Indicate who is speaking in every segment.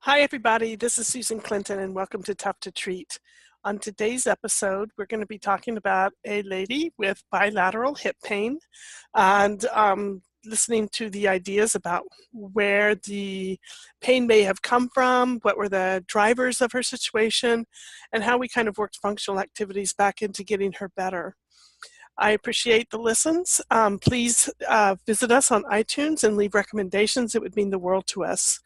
Speaker 1: Hi, everybody. This is Susan Clinton, and welcome to Tough to Treat. On today's episode, we're going to be talking about a lady with bilateral hip pain and listening to the ideas about where the pain may have come from, what were the drivers of her situation, and how we kind of worked functional activities back into getting her better. I appreciate the listens. Please visit us on iTunes and leave recommendations. It would mean the world to us.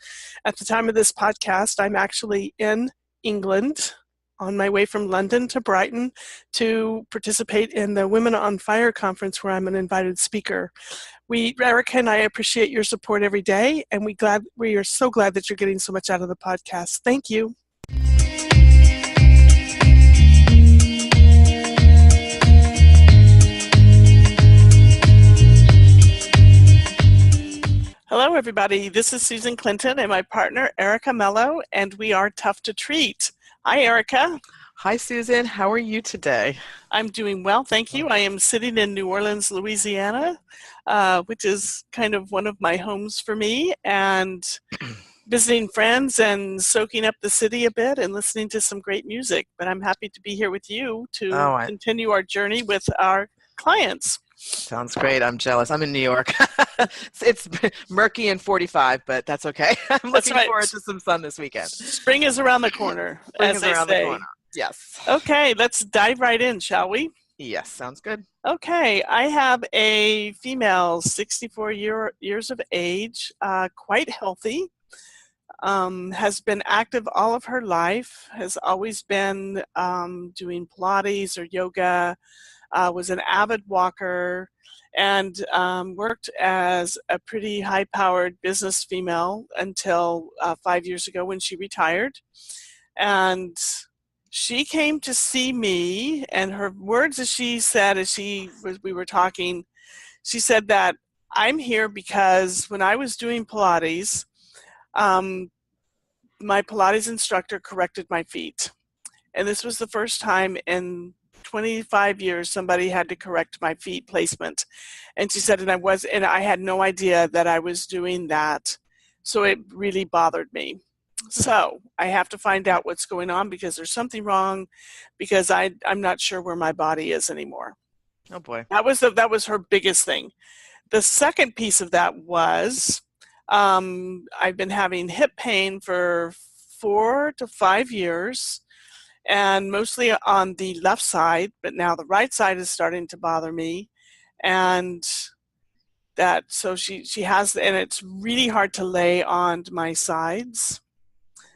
Speaker 1: At the time of this podcast, I'm actually in England on my way from London to Brighton to participate in the Women on Fire conference where I'm an invited speaker. Erica and I appreciate your support every day, and we are so glad that you're getting so much out of the podcast. Thank you. Hello, everybody. This is Susan Clinton and my partner, Erica Meloe, and we are Tough to Treat. Hi, Erica.
Speaker 2: Hi, Susan. How are you today?
Speaker 1: I'm doing well, thank you. I am sitting in New Orleans, Louisiana, which is kind of one of my homes for me, and visiting friends and soaking up the city a bit and listening to some great music. But I'm happy to be here with you to continue our journey with our clients.
Speaker 2: Sounds great. I'm jealous. I'm in New York. It's murky and 45, but that's okay. I'm looking forward to some sun this weekend.
Speaker 1: Spring is around the corner, as they say.
Speaker 2: Yes.
Speaker 1: Okay, let's dive right in, shall we?
Speaker 2: Yes, sounds good.
Speaker 1: Okay, I have a female, 64 years of age, quite healthy, has been active all of her life, has always been doing Pilates or yoga, was an avid walker, and worked as a pretty high-powered business female until 5 years ago when she retired. And she came to see me, and her words, as she said, we were talking, she said that I'm here because when I was doing Pilates, my Pilates instructor corrected my feet. And this was the first time in 25 years somebody had to correct my feet placement. And she said, and I had no idea that I was doing that. So it really bothered me. So I have to find out what's going on because there's something wrong, because I'm not sure where my body is anymore.
Speaker 2: Oh boy.
Speaker 1: That was her biggest thing. The second piece of that was I've been having hip pain for 4 to 5 years, and mostly on the left side, but now the right side is starting to bother me. And so she has, and it's really hard to lay on my sides.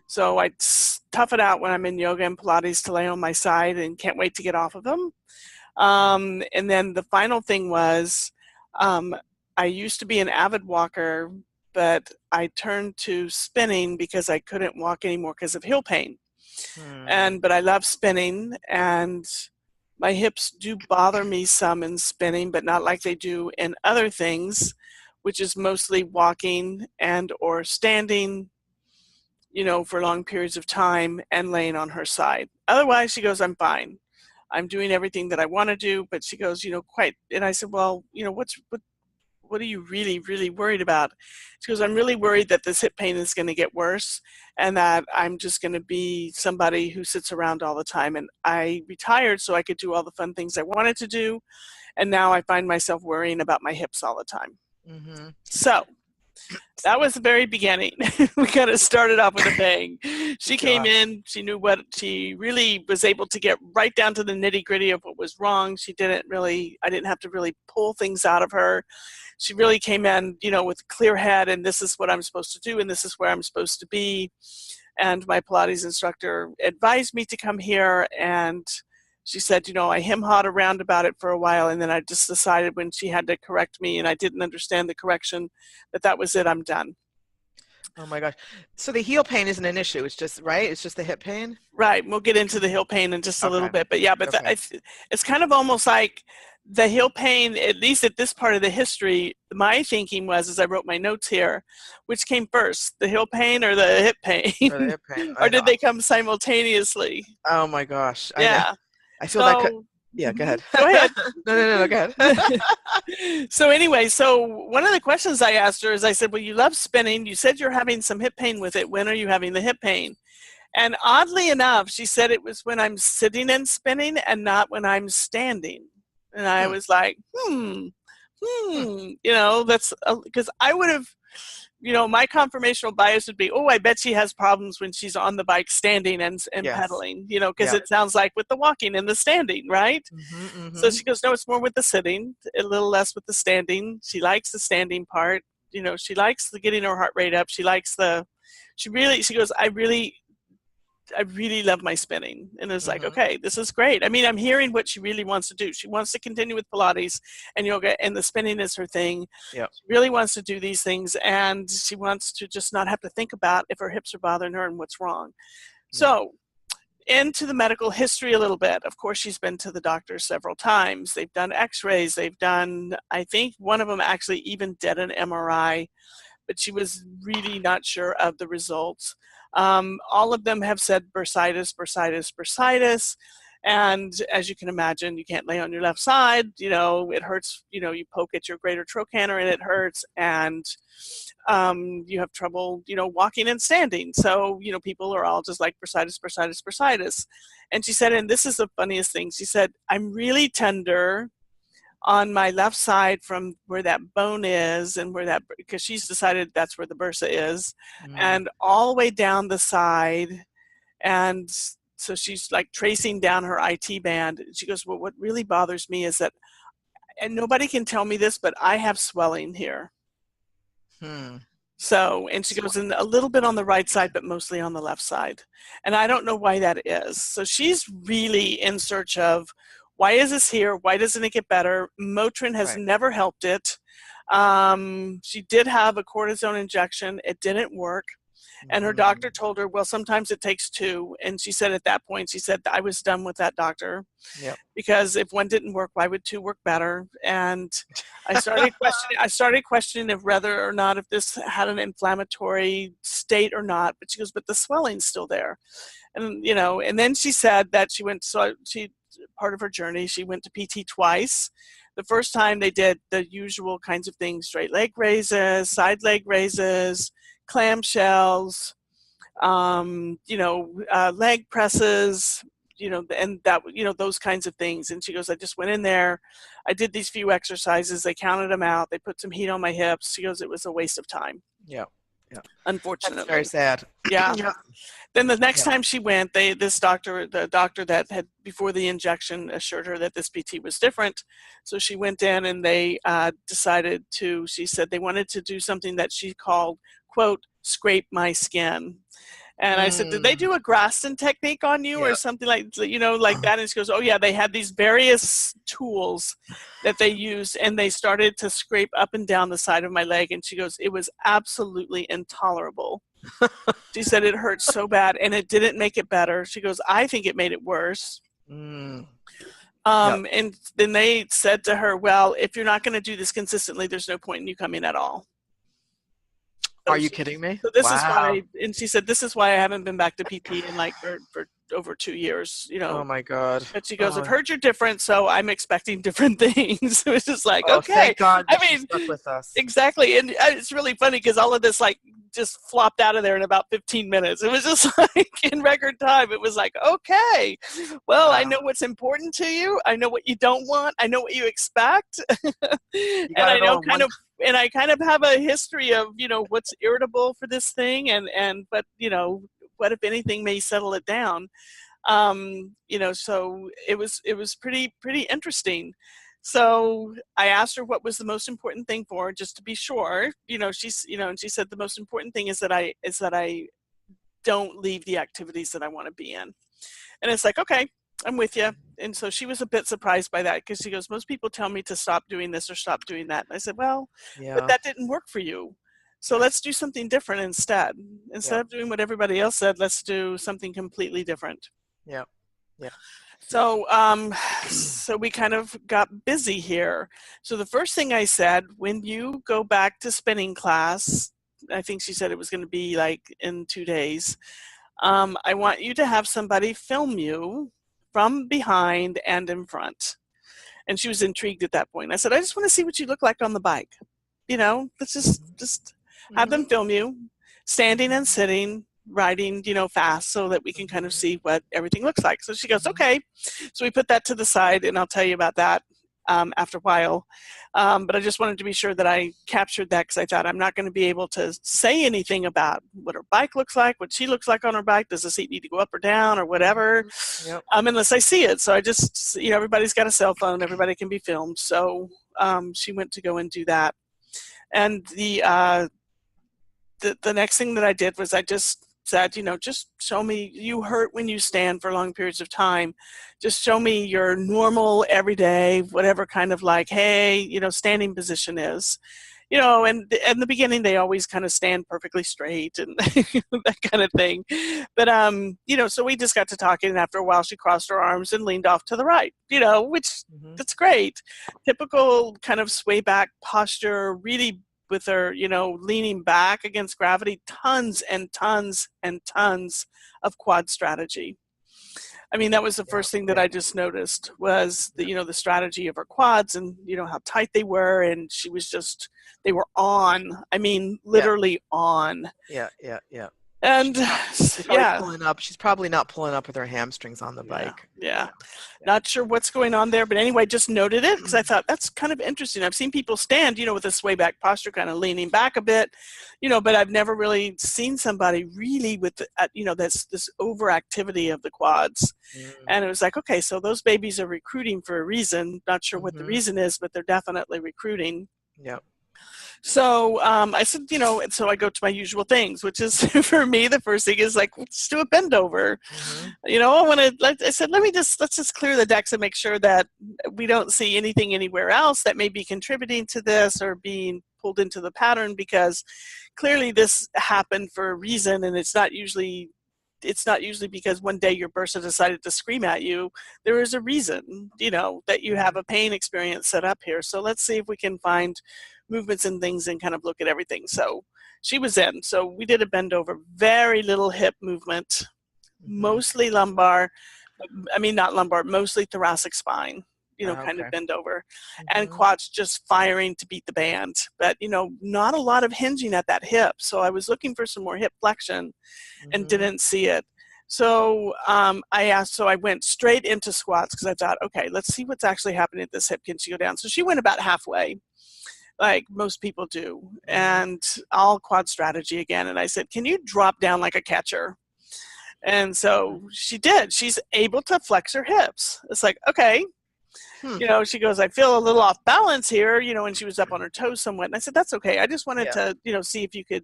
Speaker 1: So I tough it out when I'm in yoga and Pilates to lay on my side and can't wait to get off of them. And then the final thing was, I used to be an avid walker, but I turned to spinning because I couldn't walk anymore because of heel pain. But I love spinning, and my hips do bother me some in spinning, but not like they do in other things, which is mostly walking and or standing, for long periods of time and laying on her side. Otherwise, she goes, I'm fine. I'm doing everything that I want to do, but she goes, quite. And I said, well, what are you really, really worried about? She goes, I'm really worried that this hip pain is going to get worse and that I'm just going to be somebody who sits around all the time. And I retired so I could do all the fun things I wanted to do. And now I find myself worrying about my hips all the time. Mm-hmm. So that was the very beginning. We kind of started off with a bang. She came in, she knew what, she really was able to get right down to the nitty gritty of what was wrong. I didn't have to really pull things out of her. She really came in, with a clear head, and this is what I'm supposed to do, and this is where I'm supposed to be. And my Pilates instructor advised me to come here, and she said, I hem-hawed around about it for a while, and then I just decided when she had to correct me and I didn't understand the correction, that was it, I'm done.
Speaker 2: Oh my gosh. So the heel pain isn't an issue. It's just, right? It's just the hip pain?
Speaker 1: Right. We'll get into the heel pain in just a little bit. But yeah, it's kind of almost like the heel pain, at least at this part of the history, my thinking was, as I wrote my notes here, which came first, the heel pain or the hip pain? Or the hip pain. Or did they come simultaneously?
Speaker 2: Oh my gosh.
Speaker 1: Yeah.
Speaker 2: I feel that Yeah, go ahead.
Speaker 1: Go ahead.
Speaker 2: No, go ahead.
Speaker 1: So anyway, so one of the questions I asked her is, I said, well, you love spinning. You said you're having some hip pain with it. When are you having the hip pain? And oddly enough, she said it was when I'm sitting and spinning and not when I'm standing. And I was like, that's because I would have, my confirmational bias would be, oh, I bet she has problems when she's on the bike standing and
Speaker 2: Yes.
Speaker 1: pedaling, because it sounds like with the walking and the standing, right? So she goes, no, it's more with the sitting, a little less with the standing. She likes the standing part. She likes the getting her heart rate up. She goes, I really love my spinning. And it's like, okay, this is great. I mean, I'm hearing what she really wants to do. She wants to continue with Pilates and yoga, and the spinning is her thing.
Speaker 2: Yep.
Speaker 1: She really wants to do these things, and she wants to just not have to think about if her hips are bothering her and what's wrong. So into the medical history a little bit. Of course, she's been to the doctor several times. They've done x-rays. They've done, I think one of them actually even did an MRI, but she was really not sure of the results. All of them have said bursitis, bursitis, bursitis. And as you can imagine, you can't lay on your left side. It hurts. You poke at your greater trochanter and it hurts. And you have trouble, walking and standing. So, people are all just like bursitis, bursitis, bursitis. And she said, and this is the funniest thing, she said, I'm really tender on my left side from where that bone is and because she's decided that's where the bursa is, and all the way down the side. And so she's like tracing down her IT band. She goes, well, what really bothers me is that, and nobody can tell me this, but I have swelling here. So, and she goes, in a little bit on the right side, but mostly on the left side. And I don't know why that is. So she's really in search of, why is this here? Why doesn't it get better? Motrin has never helped it. She did have a cortisone injection. It didn't work. And her doctor told her, well, sometimes it takes two. And she said at that point, she said, I was done with that doctor. Because if one didn't work, why would two work better? And I started questioning if whether or not if this had an inflammatory state or not. But she goes, but the swelling's still there. And, and then she said that part of her journey, she went to PT twice. The first time they did the usual kinds of things, straight leg raises, side leg raises, clamshells, leg presses, and that, those kinds of things. And she goes, I just went in there, I did these few exercises, they counted them out, they put some heat on my hips. She goes, it was a waste of time. Unfortunately.
Speaker 2: That's very sad.
Speaker 1: Then the next time she went, the doctor that had before the injection assured her that this PT was different. So she went in and they she said they wanted to do something that she called, quote, scrape my skin. And I said, did they do a Graston technique on you or something like that? And she goes, oh yeah, they had these various tools that they used, and they started to scrape up and down the side of my leg. And she goes, it was absolutely intolerable. She said it hurt so bad, and it didn't make it better. She goes, I think it made it worse. And then they said to her, well, if you're not going to do this consistently, there's no point in you coming at all.
Speaker 2: Are you kidding me?
Speaker 1: So this is why, and she said, this is why I haven't been back to PT in for over 2 years,
Speaker 2: Oh my God.
Speaker 1: But she goes, I've heard you're different, so I'm expecting different things. It was just like, okay.
Speaker 2: Thank God she's stuck with us.
Speaker 1: Exactly. And it's really funny because all of this just flopped out of there in about 15 minutes. It was just like in record time. It was like, okay, well, I know what's important to you. I know what you don't want. I know what you expect. And I know and I kind of have a history of, what's irritable for this thing but, what if anything may settle it down. So it was pretty interesting. So I asked her what was the most important thing for her, just to be sure. And she said the most important thing is that I don't leave the activities that I want to be in. And it's like, okay, I'm with you. And so she was a bit surprised by that because she goes, most people tell me to stop doing this or stop doing that. And I said, well, but that didn't work for you. So let's do something different instead. Instead of doing what everybody else said, let's do something completely different. So, so we kind of got busy here. So the first thing I said, when you go back to spinning class, I think she said it was going to be like in 2 days. I want you to have somebody film you from behind and in front. And she was intrigued at that point. I said, I just want to see what you look like on the bike. Let's just have them film you standing and sitting, riding, fast, so that we can kind of see what everything looks like. So she goes, okay. So we put that to the side, and I'll tell you about that after a while. But I just wanted to be sure that I captured that, because I thought I'm not going to be able to say anything about what her bike looks like, what she looks like on her bike. Does the seat need to go up or down or whatever?
Speaker 2: Yep.
Speaker 1: Unless I see it. So I just, everybody's got a cell phone. Everybody can be filmed. So she went to go and do that. And the next thing that I did was I just said, just show me, you hurt when you stand for long periods of time. Just show me your normal, everyday, whatever kind of standing position is. And in the beginning, they always kind of stand perfectly straight and that kind of thing. But, so we just got to talking, and after a while, she crossed her arms and leaned off to the right, which that's great. Typical kind of sway back posture, really with her, leaning back against gravity, tons and tons and tons of quad strategy. I mean, that was the first thing that I just noticed was the strategy of her quads, and how tight they were, and she was they were on. I mean, literally on.
Speaker 2: Yeah.
Speaker 1: And
Speaker 2: she's pulling up. She's probably not pulling up with her hamstrings on the bike.
Speaker 1: Yeah. Not sure what's going on there, but anyway, just noted it because I thought that's kind of interesting. I've seen people stand, with a sway back posture, kind of leaning back a bit, but I've never really seen somebody really with this overactivity of the quads. And it was like, okay, so those babies are recruiting for a reason. Not sure what the reason is, but they're definitely recruiting.
Speaker 2: Yep.
Speaker 1: So I said, and so I go to my usual things, which is for me, the first thing is like, let's do a bend over. I said, let's just clear the decks and make sure that we don't see anything anywhere else that may be contributing to this or being pulled into the pattern, because clearly this happened for a reason, and it's not usually because one day your bursa decided to scream at you. There is a reason, that you have a pain experience set up here. So let's see if we can find movements and things and kind of look at everything. So she was in. So we did a bend over, very little hip movement, mostly lumbar. I mean, not lumbar, mostly thoracic spine, kind of bend over, and quads just firing to beat the band. But, not a lot of hinging at that hip. So I was looking for some more hip flexion and didn't see it. So I went straight into squats because I thought, okay, let's see what's actually happening at this hip. Can she go down? So she went about halfway, like most people do, and all quad strategy again. And I said, can you drop down like a catcher? And so she did. She's able to flex her hips. It's like, okay. She goes, I feel a little off balance here, and she was up on her toes somewhat. And I said, that's okay. I just wanted to, see if you could,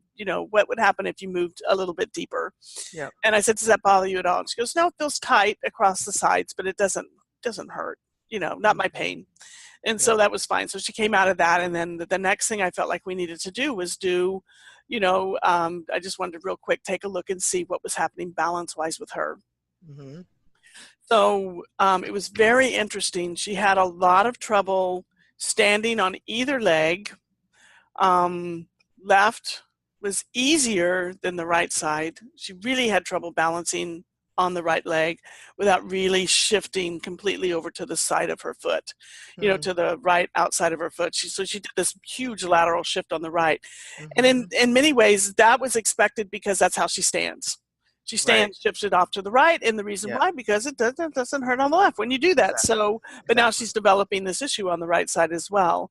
Speaker 1: what would happen if you moved a little bit deeper. Yeah. And I said, does that bother you at all? And she goes, no, it feels tight across the sides, but it doesn't hurt, not my pain. And so that was fine. So she came out of that. And then the next thing I felt like we needed to do was I just wanted to real quick take a look and see what was happening balance-wise with her. So it was very interesting. She had a lot of trouble standing on either leg. Left was easier than the right side. She really had trouble balancing on the right leg without really shifting completely over to the side of her foot, to the right outside of her foot. So she did this huge lateral shift on the right. And in many ways, that was expected because that's how she stands. She stands, shifts it off to the right, and the reason why, because it doesn't hurt on the left when you do that. So, but now she's developing this issue on the right side as well.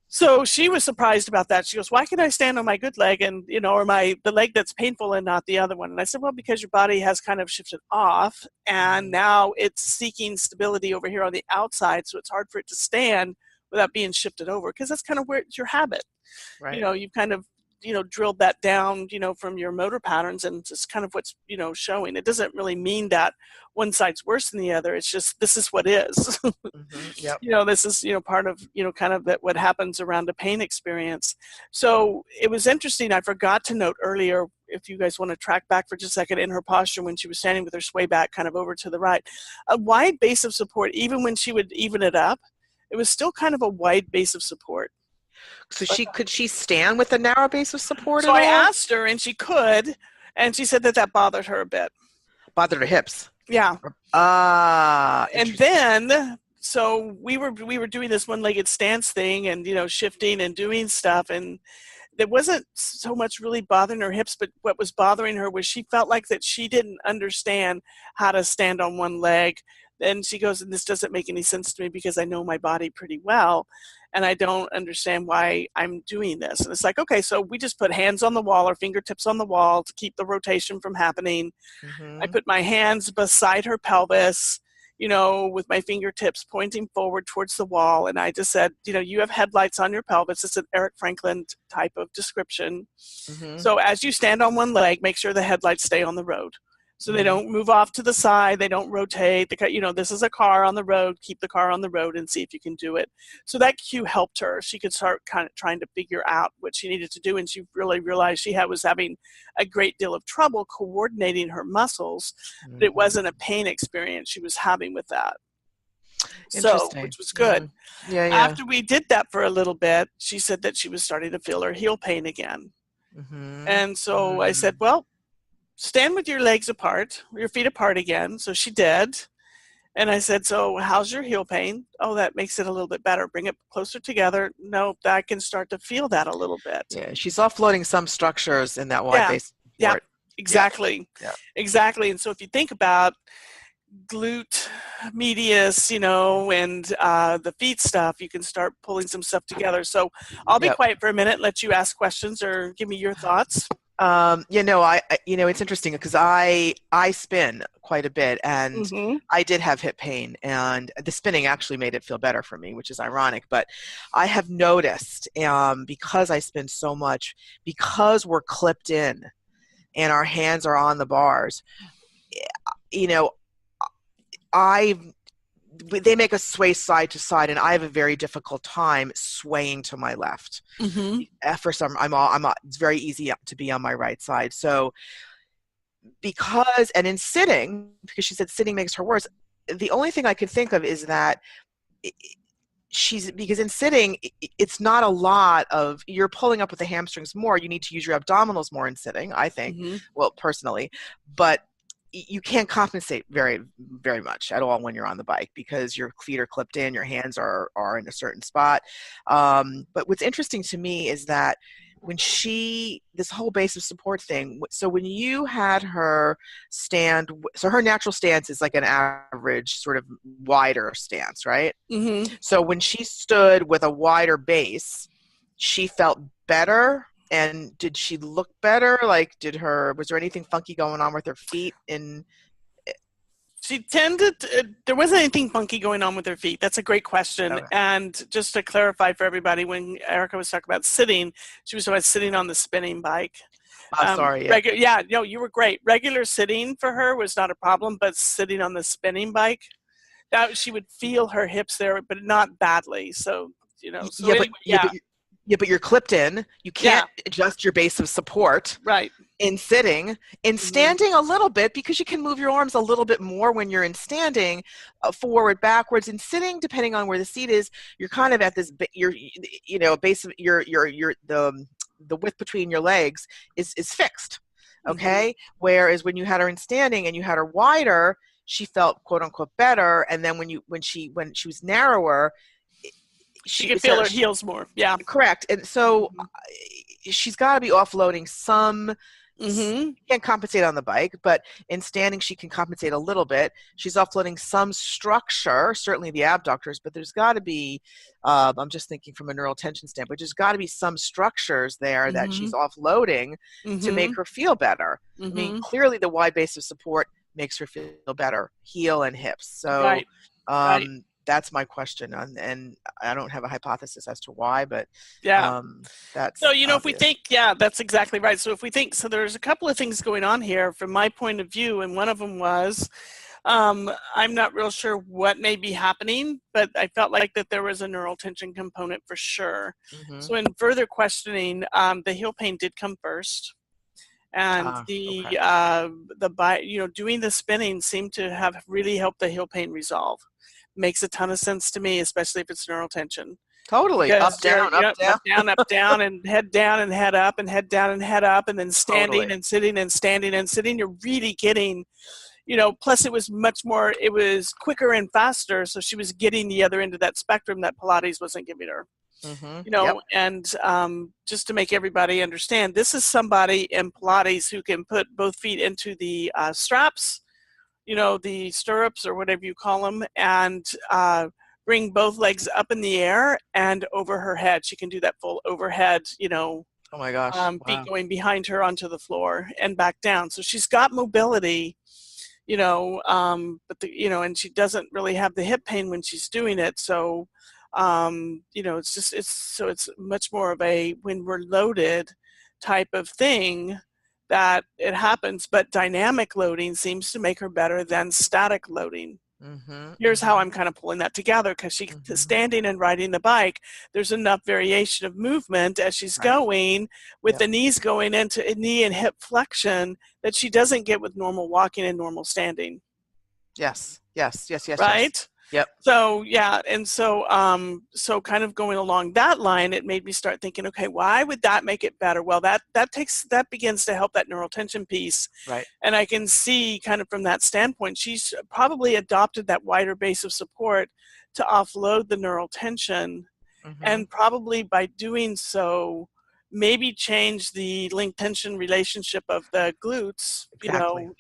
Speaker 1: So she was surprised about that. She goes, why can I stand on my good leg and, or the leg that's painful and not the other one? And I said, well, because your body has kind of shifted off, and now it's seeking stability over here on the outside, so it's hard for it to stand without being shifted over, because that's kind of where it's your habit. Right. You've kind of drilled that down, from your motor patterns, and just kind of what's, showing. It doesn't really mean that one side's worse than the other. It's just, this is what is. This is, part of, kind of that what happens around a pain experience. So it was interesting. I forgot to note earlier, if you guys want to track back for just a second, in her posture when she was standing with her sway back kind of over to the right, a wide base of support. Even when she would even it up, it was still kind of a wide base of support.
Speaker 2: So could she stand with a narrow base of support?
Speaker 1: So I asked her, and she could, and she said that bothered her a bit.
Speaker 2: Bothered her hips.
Speaker 1: Yeah. And
Speaker 2: Interesting.
Speaker 1: then, so we were doing this one-legged stance thing and, shifting and doing stuff. And it wasn't so much really bothering her hips, but what was bothering her was she felt like that she didn't understand how to stand on one leg. And she goes, and this doesn't make any sense to me because I know my body pretty well, and I don't understand why I'm doing this. And it's like, okay, so we just put hands on the wall or fingertips on the wall to keep the rotation from happening. I put my hands beside her pelvis, with my fingertips pointing forward towards the wall. And I just said, you have headlights on your pelvis. It's an Eric Franklin type of description. So as you stand on one leg, make sure the headlights stay on the road. So they don't move off to the side, they don't rotate. This is a car on the road, keep the car on the road and see if you can do it. So that cue helped her. She could start kind of trying to figure out what she needed to do, and she really realized she was having a great deal of trouble coordinating her muscles, but it wasn't a pain experience she was having with that. So, which was good.
Speaker 2: Yeah.
Speaker 1: After we did that for a little bit, she said that she was starting to feel her heel pain again. And so I said, well, stand with your legs apart, your feet apart again. So she did. And I said, so how's your heel pain? Oh, that makes it a little bit better. Bring it closer together. No, I can start to feel that a little bit.
Speaker 2: Yeah, she's offloading some structures in that wide base support.
Speaker 1: Yeah, exactly.
Speaker 2: Yeah.
Speaker 1: Exactly. And so if you think about glute medius, and the feet stuff, you can start pulling some stuff together. So I'll be quiet for a minute, let you ask questions or give me your thoughts.
Speaker 2: It's interesting because I spin quite a bit, and I did have hip pain, and the spinning actually made it feel better for me, which is ironic. But I have noticed, because I spin so much, because we're clipped in and our hands are on the bars, they make us sway side to side, and I have a very difficult time swaying to my left. For some, it's very easy to be on my right side. So and in sitting, because she said sitting makes her worse, the only thing I could think of is that because in sitting, it's not a lot of, you're pulling up with the hamstrings more. You need to use your abdominals more in sitting, I think, well, personally, but you can't compensate very, very much at all when you're on the bike because your feet are clipped in, your hands are in a certain spot. But what's interesting to me is that when this whole base of support thing, so when you had her stand, so her natural stance is like an average sort of wider stance, right? So when she stood with a wider base, she felt better. And did she look better? Like, was there anything funky going on with her feet?
Speaker 1: She there wasn't anything funky going on with her feet. That's a great question. Okay. And just to clarify for everybody, when Erica was talking about sitting, she was talking about sitting on the spinning bike.
Speaker 2: Sorry.
Speaker 1: No, you were great. Regular sitting for her was not a problem, but sitting on the spinning bike, she would feel her hips there, but not badly. So,
Speaker 2: but you're clipped in. You can't adjust your base of support.
Speaker 1: Right.
Speaker 2: In sitting. In standing a little bit, because you can move your arms a little bit more when you're in standing, forward, backwards. In sitting, depending on where the seat is, you're kind of at this, base of the width between your legs is fixed. Okay. Whereas when you had her in standing and you had her wider, she felt quote unquote better. And then when she was narrower,
Speaker 1: she could feel her heels more. Yeah.
Speaker 2: Correct. And so she's got to be offloading some. She can't compensate on the bike, but in standing she can compensate a little bit. She's offloading some structure, certainly the abductors, but there's got to be, I'm just thinking from a neural tension standpoint, there's got to be some structures there that she's offloading to make her feel better. I mean, clearly the wide base of support makes her feel better, heel and hips. So that's my question, and I don't have a hypothesis as to why, but that's
Speaker 1: so if we think, that's exactly right. So if we think, so there's a couple of things going on here from my point of view, and one of them was I'm not real sure what may be happening, but I felt like that there was a neural tension component for sure. So in further questioning, the heel pain did come first. And doing the spinning seemed to have really helped the heel pain resolve. Makes a ton of sense to me, especially if it's neural tension.
Speaker 2: Totally.
Speaker 1: Because
Speaker 2: up, down,
Speaker 1: up, down, and head up, and head down and head up, and then standing and sitting and standing and sitting. You're really getting, plus it was it was quicker and faster. So she was getting the other end of that spectrum that Pilates wasn't giving her.
Speaker 2: Yep.
Speaker 1: And just to make everybody understand, this is somebody in Pilates who can put both feet into the straps, the stirrups or whatever you call them, and bring both legs up in the air and over her head. She can do that full overhead,
Speaker 2: Oh my gosh. Wow.
Speaker 1: feet going behind her onto the floor and back down. So she's got mobility, but and she doesn't really have the hip pain when she's doing it. So, it's much more of a when we're loaded type of thing that it happens, but dynamic loading seems to make her better than static loading. Here's how I'm kind of pulling that together, because she's standing and riding the bike, there's enough variation of movement as she's going with the knees going into knee and hip flexion that she doesn't get with normal walking and normal standing.
Speaker 2: Yes.
Speaker 1: Right?
Speaker 2: Yep.
Speaker 1: So yeah, and so kind of going along that line, it made me start thinking, okay, why would that make it better? Well, that begins to help that neural tension piece.
Speaker 2: Right.
Speaker 1: And I can see kind of from that standpoint, she's probably adopted that wider base of support to offload the neural tension, and probably by doing so, maybe change the link tension relationship of the glutes,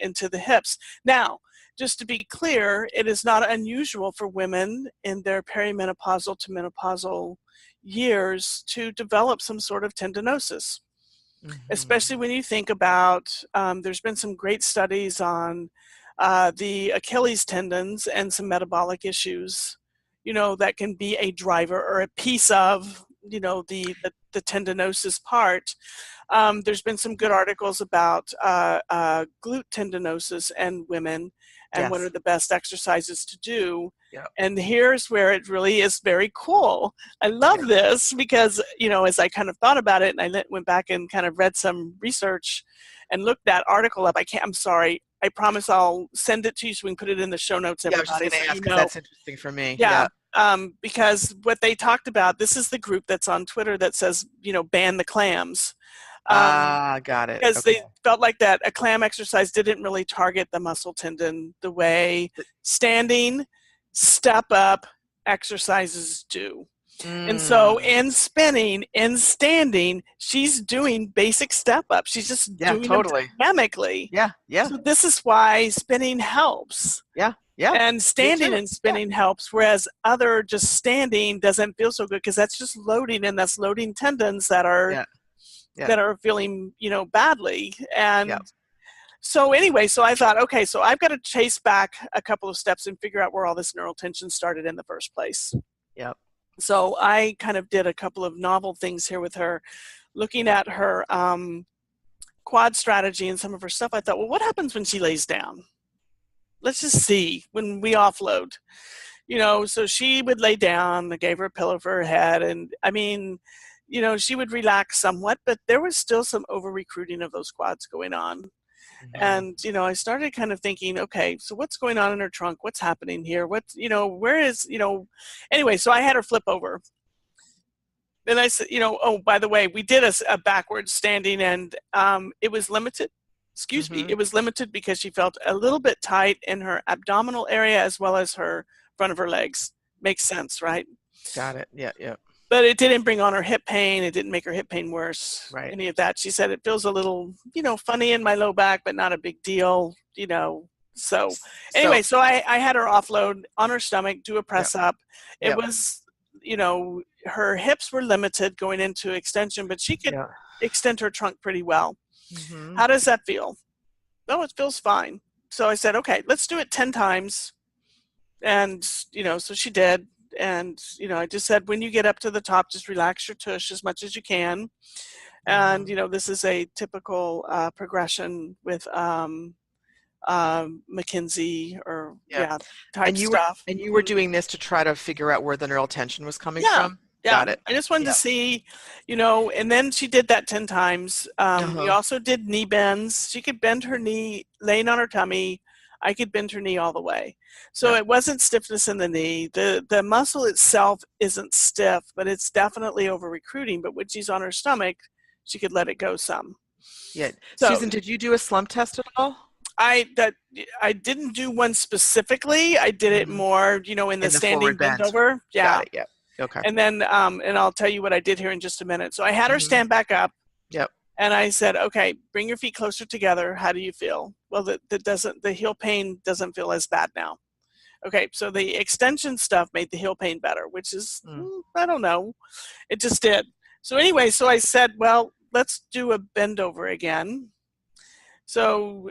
Speaker 1: into the hips. Now, just to be clear, it is not unusual for women in their perimenopausal to menopausal years to develop some sort of tendinosis, especially when you think about, there's been some great studies on the Achilles tendons and some metabolic issues, that can be a driver or a piece of, the tendinosis part. There's been some good articles about glute tendinosis and women, and what are the best exercises to do. And here's where it really is very cool. I love this because, as I kind of thought about it, and I went back and kind of read some research and looked that article up. I'm sorry. I promise I'll send it to you so we can put it in the show notes.
Speaker 2: I was just going to ask, because that's interesting for me.
Speaker 1: Because what they talked about, this is the group that's on Twitter that says, ban the clams.
Speaker 2: Got it.
Speaker 1: Because they felt like that a clam exercise didn't really target the muscle tendon the way standing, step up exercises do. And so in spinning, in standing, she's doing basic step up. She's just doing them dynamically. So this is why spinning helps. And standing and spinning helps, whereas other just standing doesn't feel so good, because that's just loading, and that's loading tendons that are that are feeling, badly. And so anyway, so I thought, okay, so I've got to chase back a couple of steps and figure out where all this neural tension started in the first place. So I kind of did a couple of novel things here with her, looking at her quad strategy and some of her stuff. I thought, well, what happens when she lays down? Let's just see when we offload. So she would lay down, I gave her a pillow for her head, and I mean, she would relax somewhat, but there was still some over-recruiting of those quads going on. And, I started kind of thinking, okay, so what's going on in her trunk? What's happening here? Where is, anyway, so I had her flip over. Then I said, oh, by the way, we did a backward standing, and it was limited. It was limited because she felt a little bit tight in her abdominal area as well as her front of her legs. Makes sense, right?
Speaker 2: Got it. Yeah.
Speaker 1: But it didn't bring on her hip pain. It didn't make her hip pain worse. Any of that. She said it feels a little, funny in my low back, but not a big deal, So anyway, so I had her offload on her stomach, do a press up. It was, her hips were limited going into extension, but she could extend her trunk pretty well. How does that feel? Oh, it feels fine. So I said, okay, let's do it 10 times. And, so she did. And, I just said, when you get up to the top, just relax your tush as much as you can. And, this is a typical progression with McKinsey or type stuff.
Speaker 2: And you were doing this to try to figure out where the neural tension was coming from? Got it.
Speaker 1: I just wanted to see, and then she did that 10 times. We also did knee bends. She could bend her knee laying on her tummy. I could bend her knee all the way. So it wasn't stiffness in the knee. The muscle itself isn't stiff, but it's definitely over recruiting. But when she's on her stomach, she could let it go some.
Speaker 2: So, Susan, did you do a slump test at all?
Speaker 1: I didn't do one specifically. I did it more, you know, in the standing bend over. Yeah.
Speaker 2: Got it. Yep. Okay.
Speaker 1: And then, and I'll tell you what I did here in just a minute. So I had her stand back up.
Speaker 2: Yep.
Speaker 1: And I said, okay, bring your feet closer together. How do you feel? Well, the heel pain doesn't feel as bad now. Okay, so the extension stuff made the heel pain better, which is, I don't know, it just did. So anyway, so I said, well, let's do a bend over again. So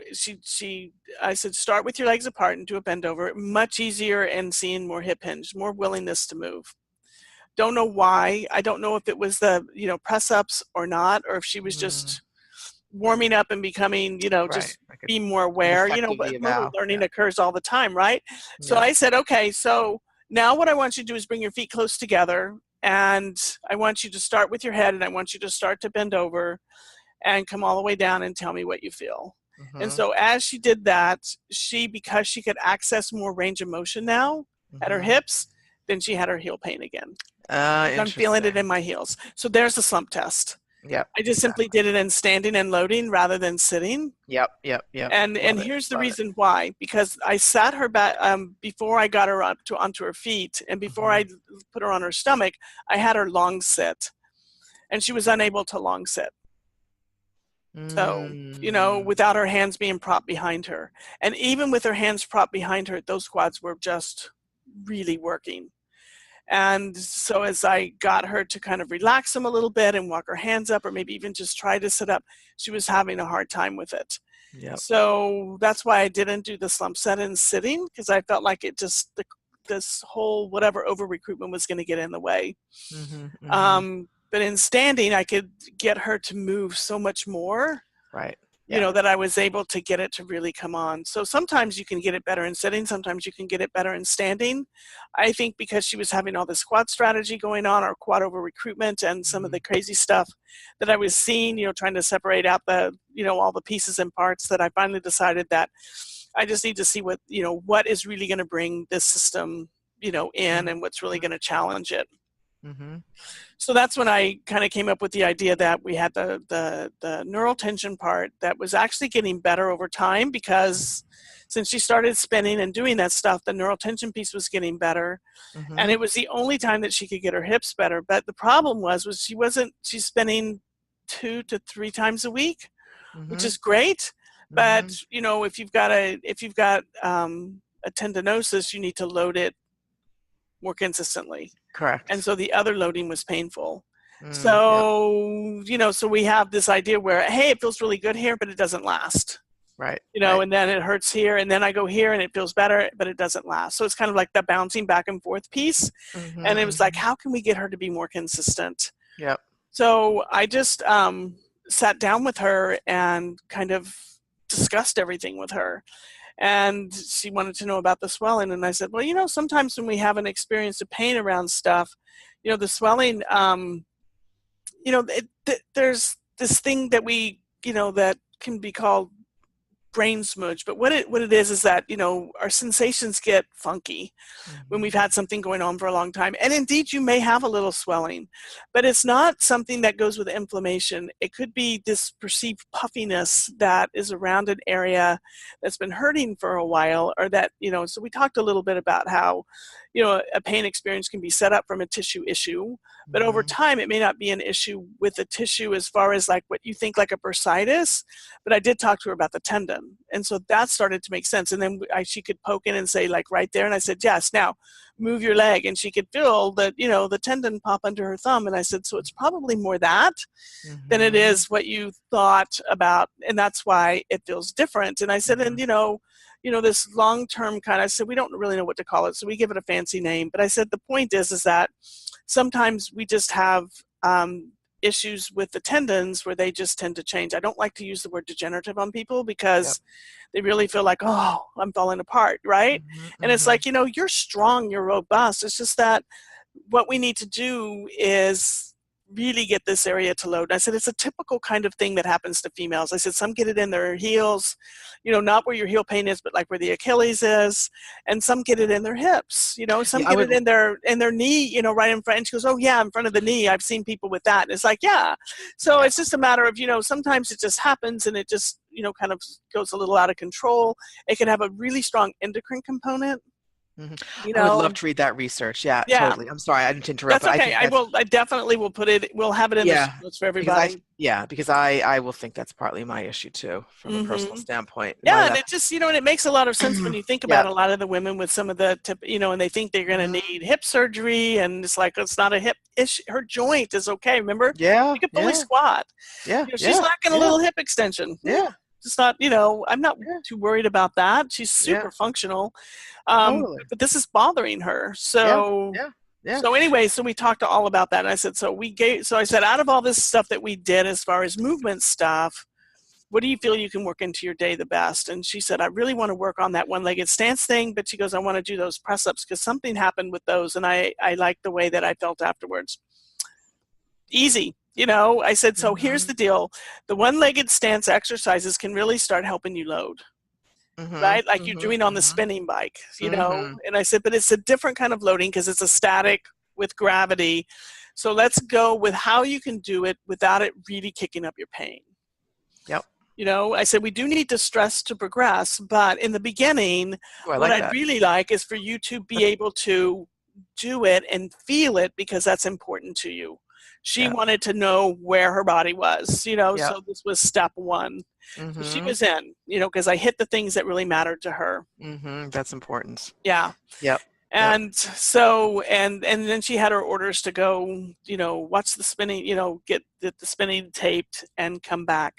Speaker 1: I said, start with your legs apart and do a bend over. Much easier and seeing more hip hinge, more willingness to move. Don't know why. I don't know if it was the, you know, press ups or not, or if she was just warming up and becoming, you know, just be more aware. You know, but motor learning occurs all the time, right? So I said, okay, so now what I want you to do is bring your feet close together, and I want you to start with your head, and I want you to start to bend over and come all the way down and tell me what you feel. And so as she did that, because she could access more range of motion now at her hips, then she had her heel pain again. I'm feeling it in my heels. So there's the slump test.
Speaker 2: Yep.
Speaker 1: I just simply did it in standing and loading rather than sitting.
Speaker 2: Yep.
Speaker 1: And here's the reason why. Because I sat her back before I got her up onto her feet, and before I put her on her stomach, I had her long sit, and she was unable to long sit. So, you know, without her hands being propped behind her. And even with her hands propped behind her, those quads were just really working. And so as I got her to kind of relax them a little bit and walk her hands up, or maybe even just try to sit up, she was having a hard time with it. Yep. So that's why I didn't do the slump set in sitting, because I felt like it just, this whole whatever over recruitment was going to get in the way. But in standing, I could get her to move so much more. Right. You know, that I was able to get it to really come on. So sometimes you can get it better in sitting. Sometimes you can get it better in standing. I think because she was having all this quad strategy going on, or quad over recruitment, and some of the crazy stuff that I was seeing, you know, trying to separate out the, you know, all the pieces and parts, that I finally decided that I just need to see what, you know, what is really going to bring this system, you know, in, and what's really going to challenge it. So that's when I kind of came up with the idea that we had the neural tension part that was actually getting better over time, because since she started spinning and doing that stuff, the neural tension piece was getting better. And it was the only time that she could get her hips better. But the problem was she's spinning 2 to 3 times a week, which is great. But, you know, if you've got a tendinosis, you need to load it more consistently. Correct. And so the other loading was painful. So, you know, so we have this idea where, hey, it feels really good here, but it doesn't last. Right. You know, and then it hurts here, and then I go here and it feels better, but it doesn't last. So it's kind of like the bouncing back and forth piece. And it was like, how can we get her to be more consistent? Yep. So I just sat down with her and kind of discussed everything with her. And she wanted to know about the swelling. And I said, well, you know, sometimes when we haven't experienced a pain around stuff, you know, the swelling, you know, there's this thing that we, you know, that can be called brain smudge. But what it is that, you know, our sensations get funky when we've had something going on for a long time. And indeed, you may have a little swelling, but it's not something that goes with inflammation. It could be this perceived puffiness that is around an area that's been hurting for a while, or that, you know, so we talked a little bit about how, you know, a pain experience can be set up from a tissue issue, but over time it may not be an issue with the tissue as far as like what you think like a bursitis. But I did talk to her about the tendon, and so that started to make sense. And then she could poke in and say, like, right there, and I said, yes, now move your leg, and she could feel that, you know, the tendon pop under her thumb. And I said, so it's probably more that than it is what you thought about, and that's why it feels different. And I said, and you know, this long-term kind of, I said, we don't really know what to call it, so we give it a fancy name. But I said, the point is that sometimes we just have issues with the tendons where they just tend to change. I don't like to use the word degenerative on people, because they really feel like, oh, I'm falling apart, right? And it's like, you know, you're strong, you're robust. It's just that what we need to do is really get this area to load. And I said, it's a typical kind of thing that happens to females. I said, some get it in their heels, not where your heel pain is, but like where the Achilles is, and some get it in their hips, some get it in their knee, right in front. And she goes, oh yeah, in front of the knee. I've seen people with that. And it's like, yeah. So it's just a matter of, sometimes it just happens and it just, kind of goes a little out of control. It can have a really strong endocrine component.
Speaker 2: I would love to read that research. Yeah, totally. I'm sorry, I didn't interrupt.
Speaker 1: That's okay. I definitely will put it. We'll have it in the show notes for everybody.
Speaker 2: Because I will think that's partly my issue too, from a personal standpoint.
Speaker 1: Yeah, and it just and it makes a lot of sense when you think about a lot of the women with some of the and they think they're going to need hip surgery, and it's like it's not a hip issue. Her joint is okay. Remember?
Speaker 2: Yeah.
Speaker 1: She can fully squat.
Speaker 2: Yeah.
Speaker 1: She's lacking a little hip extension.
Speaker 2: Yeah.
Speaker 1: It's not, I'm not too worried about that. She's super functional.
Speaker 2: Totally.
Speaker 1: But this is bothering her. So, so anyway, so we talked all about that. And I said, I said, out of all this stuff that we did as far as movement stuff, what do you feel you can work into your day the best? And she said, I really want to work on that one-legged stance thing. But she goes, I want to do those press-ups because something happened with those. And I like the way that I felt afterwards. Easy. I said, so here's the deal. The one-legged stance exercises can really start helping you load, right? Like you're doing on the spinning bike, And I said, but it's a different kind of loading because it's a static with gravity. So let's go with how you can do it without it really kicking up your pain.
Speaker 2: Yep.
Speaker 1: I said, we do need to stress to progress, but in the beginning, what I'd really like is for you to be able to do it and feel it because that's important to you. She wanted to know where her body was, so this was step one. So she was in, because I hit the things that really mattered to her.
Speaker 2: That's important.
Speaker 1: Yeah.
Speaker 2: Yep.
Speaker 1: And so, and then she had her orders to go, watch the spinning, get the spinning taped and come back.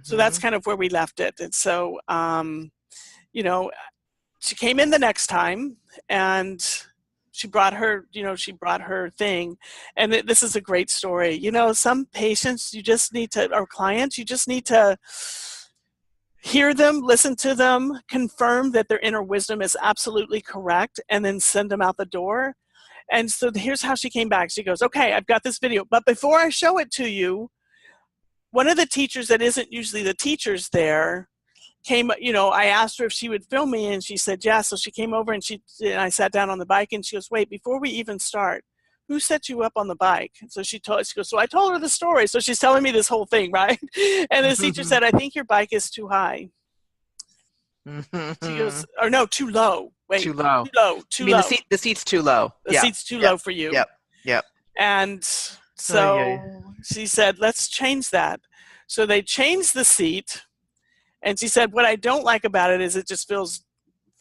Speaker 1: So that's kind of where we left it. And so, she came in the next time and she brought her thing. And this is a great story. Some patients, or clients, you just need to hear them, listen to them, confirm that their inner wisdom is absolutely correct, and then send them out the door. And so here's how she came back. She goes, okay, I've got this video, but before I show it to you, one of the teachers that isn't usually the teachers there came, I asked her if she would film me, and she said yes. So she came over and I sat down on the bike, and she goes, wait, before we even start, who set you up on the bike? So she goes, so I told her the story. So she's telling me this whole thing, right? And the teacher said, I think your bike is too high. She goes, or no, too low. Wait,
Speaker 2: too low.
Speaker 1: Too low.
Speaker 2: The seat's too low.
Speaker 1: The seat's too low for you.
Speaker 2: Yep.
Speaker 1: And so she said, let's change that. So they changed the seat. And she said, what I don't like about it is it just feels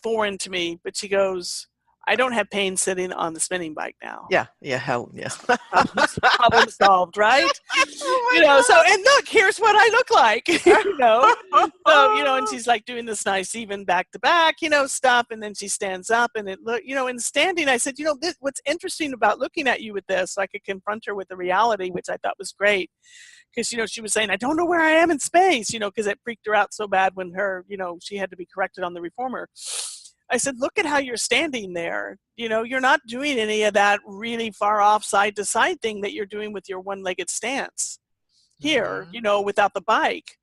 Speaker 1: foreign to me. But she goes, I don't have pain sitting on the spinning bike now.
Speaker 2: Hell yeah.
Speaker 1: Problem solved, right? So, and look, here's what I look like, So, and she's like doing this nice, even back to back, stuff. And then she stands up and in standing, I said, what's interesting about looking at you with this, so I could confront her with the reality, which I thought was great. Because, she was saying, I don't know where I am in space, because it freaked her out so bad when she had to be corrected on the reformer. I said, look at how you're standing there. You're not doing any of that really far off side to side thing that you're doing with your one-legged stance here, without the bike.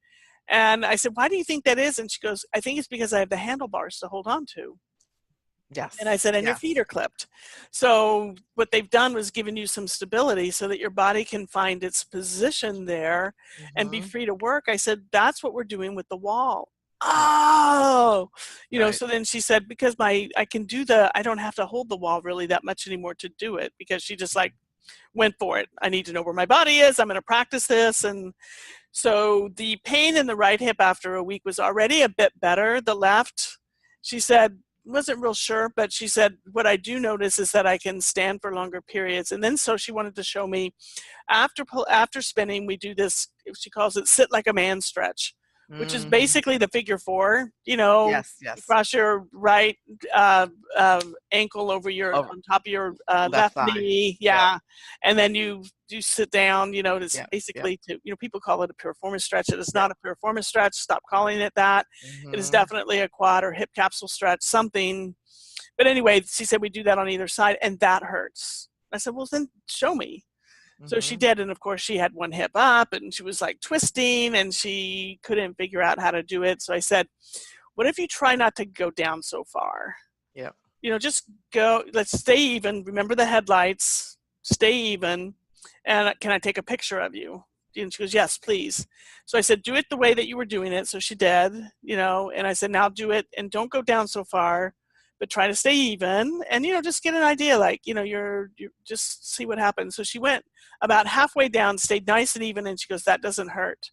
Speaker 1: And I said, why do you think that is? And she goes, I think it's because I have the handlebars to hold on to.
Speaker 2: Yes.
Speaker 1: And I said, and your feet are clipped. So what they've done was given you some stability so that your body can find its position there and be free to work. I said, that's what we're doing with the wall. Oh,
Speaker 2: right.
Speaker 1: So then she said, because I don't have to hold the wall really that much anymore to do it, because she just went for it. I need to know where my body is. I'm going to practice this. And so the pain in the right hip after a week was already a bit better. The left, she said, wasn't real sure, but she said, what I do notice is that I can stand for longer periods. And then so she wanted to show me after spinning, we do this, she calls it sit like a man stretch, which is basically the figure four,
Speaker 2: Yes.
Speaker 1: You cross your right ankle over on top of your left knee. Yeah. And then you sit down, it's basically people call it a piriformis stretch. It is not a piriformis stretch. Stop calling it that. It is definitely a quad or hip capsule stretch, something. But anyway, she said we do that on either side, and that hurts. I said, well, then show me. So she did, and of course she had one hip up, and she was like twisting, and she couldn't figure out how to do it. So I said, what if you try not to go down so far?
Speaker 2: Yeah.
Speaker 1: Just go, let's stay even. Remember the headlights, stay even. And can I take a picture of you? And she goes, yes, please. So I said, do it the way that you were doing it. So she did, and I said, now do it and don't go down so far, but try to stay even. And, just get an idea, like, you're just see what happens. So she went about halfway down, stayed nice and even. And she goes, that doesn't hurt.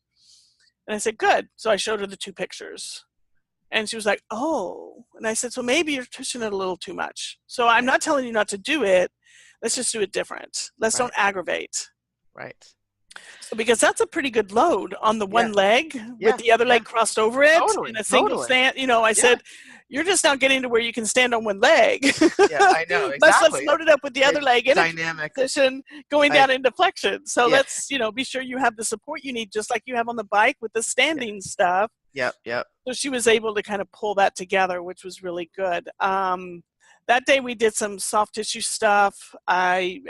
Speaker 1: And I said, good. So I showed her the 2 pictures. And she was like, oh. And I said, so maybe you're pushing it a little too much. So I'm not telling you not to do it. Let's just do it different. Let's don't aggravate.
Speaker 2: Right.
Speaker 1: So because that's a pretty good load on the one leg with the other leg crossed over it in a single stand. I said, you're just not getting to where you can stand on one leg.
Speaker 2: Yeah, I know. Exactly.
Speaker 1: Let's load it up with the other leg in
Speaker 2: dynamic
Speaker 1: a position going down into flexion. So let's, be sure you have the support you need, just like you have on the bike with the standing stuff.
Speaker 2: Yep.
Speaker 1: So she was able to kind of pull that together, which was really good. That day we did some soft tissue stuff. I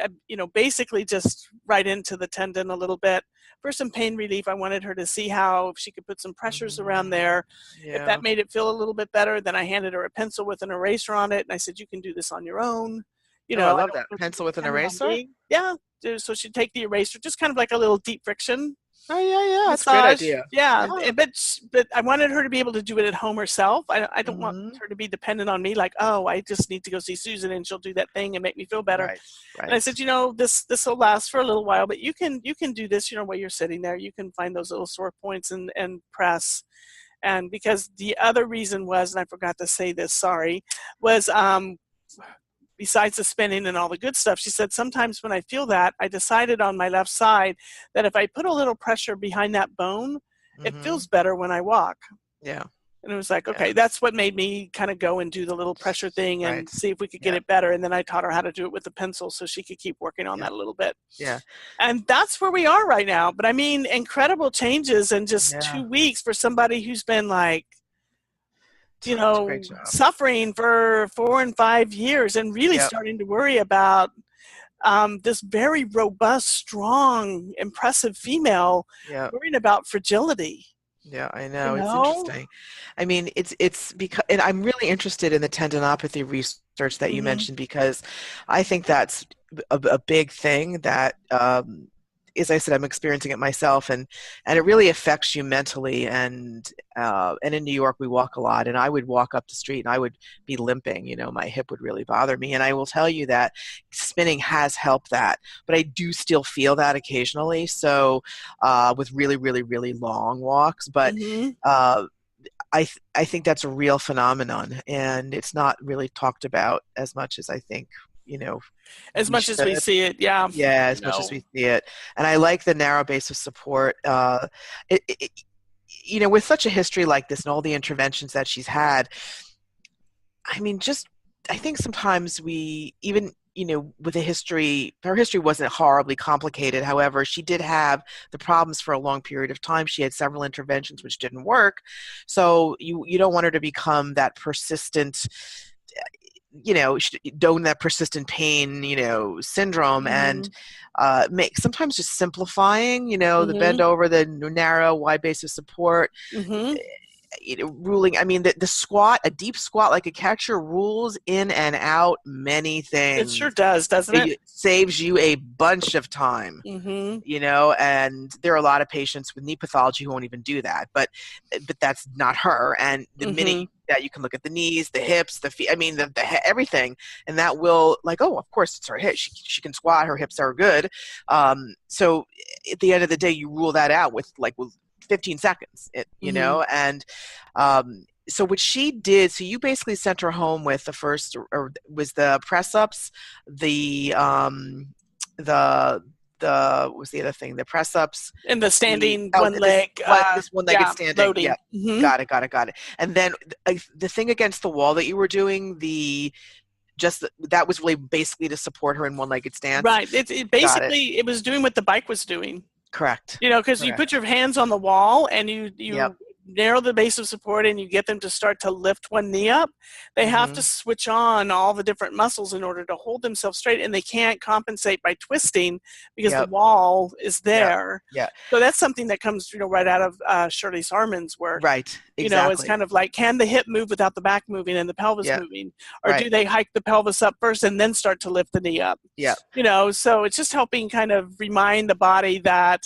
Speaker 1: basically just right into the tendon a little bit. For some pain relief, I wanted her to see how if she could put some pressures around there. If that made it feel a little bit better, then I handed her a pencil with an eraser on it, and I said, you can do this on your own.
Speaker 2: I love that. Pencil with an eraser?
Speaker 1: Yeah. So she'd take the eraser, just kind of like a little deep friction.
Speaker 2: Oh, yeah. That's a great idea.
Speaker 1: Yeah. But I wanted her to be able to do it at home herself. I don't want her to be dependent on me, like, oh, I just need to go see Susan and she'll do that thing and make me feel better.
Speaker 2: Right.
Speaker 1: And I said, this will last for a little while, but you can do this, while you're sitting there. You can find those little sore points and press. And because the other reason was, and I forgot to say this, sorry, was besides the spinning and all the good stuff, she said, sometimes when I feel that, I decided on my left side that if I put a little pressure behind that bone, it feels better when I walk.
Speaker 2: Yeah.
Speaker 1: And it was like, okay, that's what made me kind of go and do the little pressure thing and see if we could get it better. And then I taught her how to do it with the pencil so she could keep working on that a little bit.
Speaker 2: Yeah.
Speaker 1: And that's where we are right now. But I mean, incredible changes in just 2 weeks for somebody who's been like, suffering for 4 and 5 years and really starting to worry about this very robust, strong, impressive female worrying about fragility.
Speaker 2: Yeah, I know. It's interesting. I mean, it's because, and I'm really interested in the tendinopathy research that you mentioned, because I think that's a big thing that, as I said, I'm experiencing it myself, and it really affects you mentally. And in New York, we walk a lot, and I would walk up the street and I would be limping. My hip would really bother me, and I will tell you that spinning has helped that. But I do still feel that occasionally. So with really, really, really long walks, but I think that's a real phenomenon, and it's not really talked about as much as I think.
Speaker 1: As much as we see it,
Speaker 2: as much as we see it. And I like the narrow base of support. With such a history like this and all the interventions that she's had, I mean, I think sometimes we even, with her history wasn't horribly complicated. However, she did have the problems for a long period of time. She had several interventions which didn't work. So you don't want her to become that persistent, don't that persistent pain, syndrome, and sometimes just simplifying, the bend over, the narrow, wide base of support, ruling. I mean, the squat, a deep squat like a catcher, rules in and out many things.
Speaker 1: It sure does, doesn't it?
Speaker 2: It saves you a bunch of time, and there are a lot of patients with knee pathology who won't even do that, but that's not her. And the minute that you can look at the knees, the hips, the feet, I mean, the everything, and that will, like, oh, of course it's her hip. She can squat, her hips are good. So at the end of the day, you rule that out with 15 seconds, and so what she did, so you basically sent her home with the first, or was the press ups, the what was the other thing? The press ups
Speaker 1: and the standing this
Speaker 2: one-legged standing.
Speaker 1: Loading.
Speaker 2: Yeah, got it. And then the thing against the wall that you were doing, that was really basically to support her in one-legged stance.
Speaker 1: Right. It was doing what the bike was doing.
Speaker 2: Correct.
Speaker 1: Because you put your hands on the wall and you narrow the base of support and you get them to start to lift one knee up, they have to switch on all the different muscles in order to hold themselves straight, and they can't compensate by twisting because the wall is there. So that's something that comes, right out of Shirley Sarman's work.
Speaker 2: Right, exactly.
Speaker 1: It's kind of like, can the hip move without the back moving and the pelvis moving? Or do they hike the pelvis up first and then start to lift the knee up? So it's just helping kind of remind the body that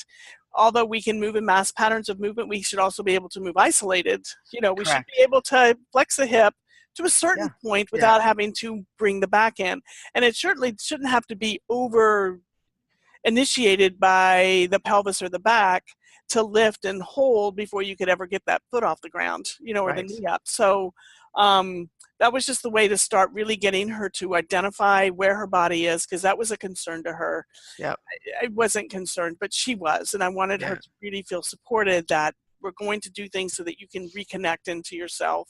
Speaker 1: although we can move in mass patterns of movement, we should also be able to move isolated. We should be able to flex the hip to a certain point without having to bring the back in. And it certainly shouldn't have to be over initiated by the pelvis or the back to lift and hold before you could ever get that foot off the ground, or the knee up. So that was just the way to start really getting her to identify where her body is, because that was a concern to her. I wasn't concerned, but she was, and I wanted her to really feel supported that we're going to do things so that you can reconnect into yourself.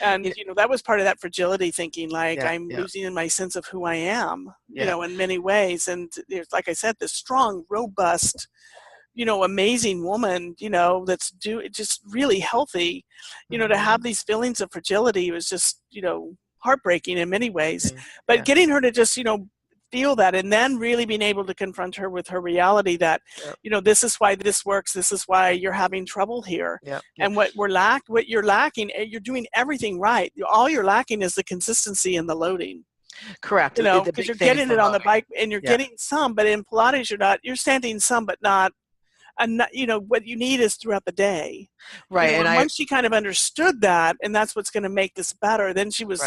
Speaker 1: And that was part of that fragility thinking, like I'm losing my sense of who I am, in many ways. And there's, like I said, this strong, robust, amazing woman, that's just really healthy, to have these feelings of fragility was just, heartbreaking in many ways. But getting her to just, feel that, and then really being able to confront her with her reality that, this is why this works. This is why you're having trouble here. And what you're lacking, you're doing everything right. All you're lacking is the consistency and the loading.
Speaker 2: Correct.
Speaker 1: Because you're getting it on the bike and you're getting some, but in Pilates, you're standing some, but not. And what you need is throughout the day, and once she kind of understood that, and that's what's going to make this better, then she was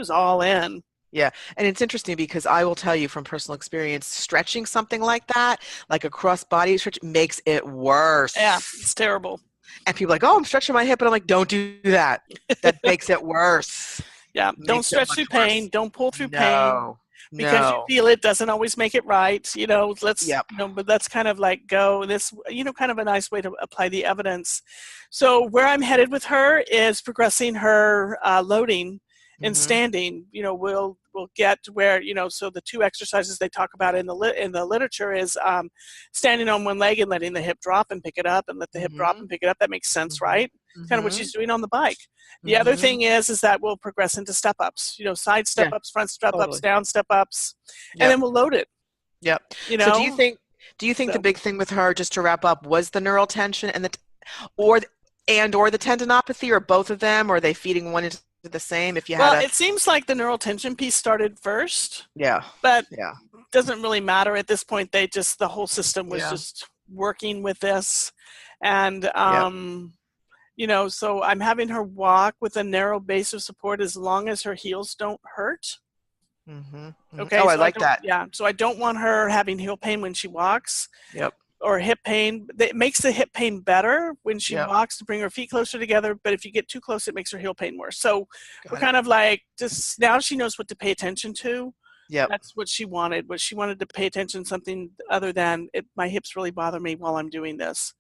Speaker 1: all in.
Speaker 2: And it's interesting because I will tell you from personal experience, stretching something like that, like a cross body stretch, makes it worse.
Speaker 1: It's terrible.
Speaker 2: And people are like, oh, I'm stretching my hip, and I'm like, don't do that. That makes it worse.
Speaker 1: Don't stretch through pain. Don't pull through pain. Because you feel it doesn't always make it right, but let's kind of like go this, kind of a nice way to apply the evidence. So where I'm headed with her is progressing her loading and standing. We'll get where, so the two exercises they talk about in the literature is standing on one leg and letting the hip drop and pick it up, and let the hip drop and pick it up. That makes sense, right? Kind of what she's doing on the bike. The other thing is that we'll progress into step ups, side step ups, front step ups, down step ups, and then we'll load it.
Speaker 2: So do you think the big thing with her, just to wrap up, was the neural tension and or the tendinopathy, or both of them, or are they feeding one into the same? If you had
Speaker 1: it seems like the neural tension piece started first.
Speaker 2: But
Speaker 1: it doesn't really matter at this point. The whole system was just working with this, and so I'm having her walk with a narrow base of support as long as her heels don't hurt. Okay.
Speaker 2: Oh, I like that.
Speaker 1: So I don't want her having heel pain when she walks. Or hip pain. It makes the hip pain better when she walks to bring her feet closer together, but if you get too close, it makes her heel pain worse. So we're kind of like, just now she knows what to pay attention to. That's what she wanted. What she wanted to pay attention to something other than my hips really bother me while I'm doing this.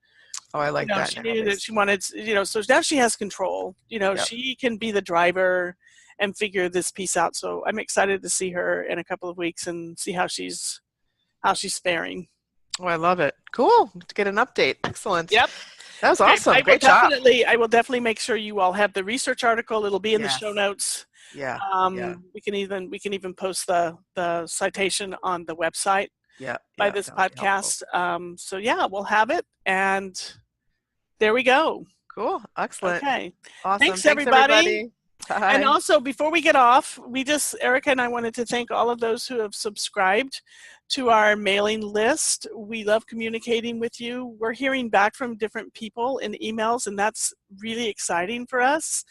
Speaker 2: Oh, I like that.
Speaker 1: She needed it. She wanted, so now she has control. She can be the driver and figure this piece out. So I'm excited to see her in a couple of weeks and see how she's faring.
Speaker 2: Oh, I love it. Cool. To get an update. Excellent.
Speaker 1: That
Speaker 2: was awesome.
Speaker 1: Great job. I will definitely make sure you all have the research article. It'll be in the show notes. We can even post the citation on the website by this podcast. We'll have it, and there we go.
Speaker 2: Cool. Excellent.
Speaker 1: Okay.
Speaker 2: Awesome.
Speaker 1: Thanks everybody.
Speaker 2: Bye.
Speaker 1: And also, before we get off, Erica and I wanted to thank all of those who have subscribed to our mailing list. We love communicating with you. We're hearing back from different people in emails, and that's really exciting for us.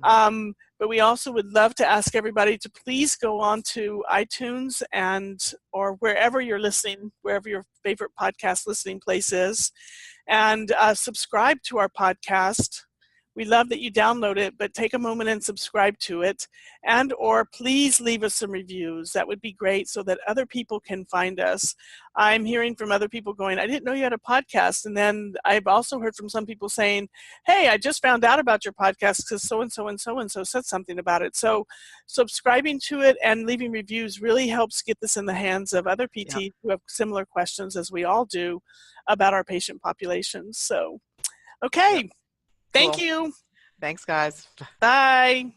Speaker 1: But we also would love to ask everybody to please go on to iTunes or wherever you're listening, wherever your favorite podcast listening place is, and subscribe to our podcast. We love that you download it, but take a moment and subscribe to it, or please leave us some reviews. That would be great so that other people can find us. I'm hearing from other people going, I didn't know you had a podcast. And then I've also heard from some people saying, hey, I just found out about your podcast because so-and-so and so-and-so said something about it. So subscribing to it and leaving reviews really helps get this in the hands of other PTs who have similar questions as we all do about our patient populations. So, okay. Thank
Speaker 2: Cool.
Speaker 1: you.
Speaker 2: Thanks, guys.
Speaker 1: Bye.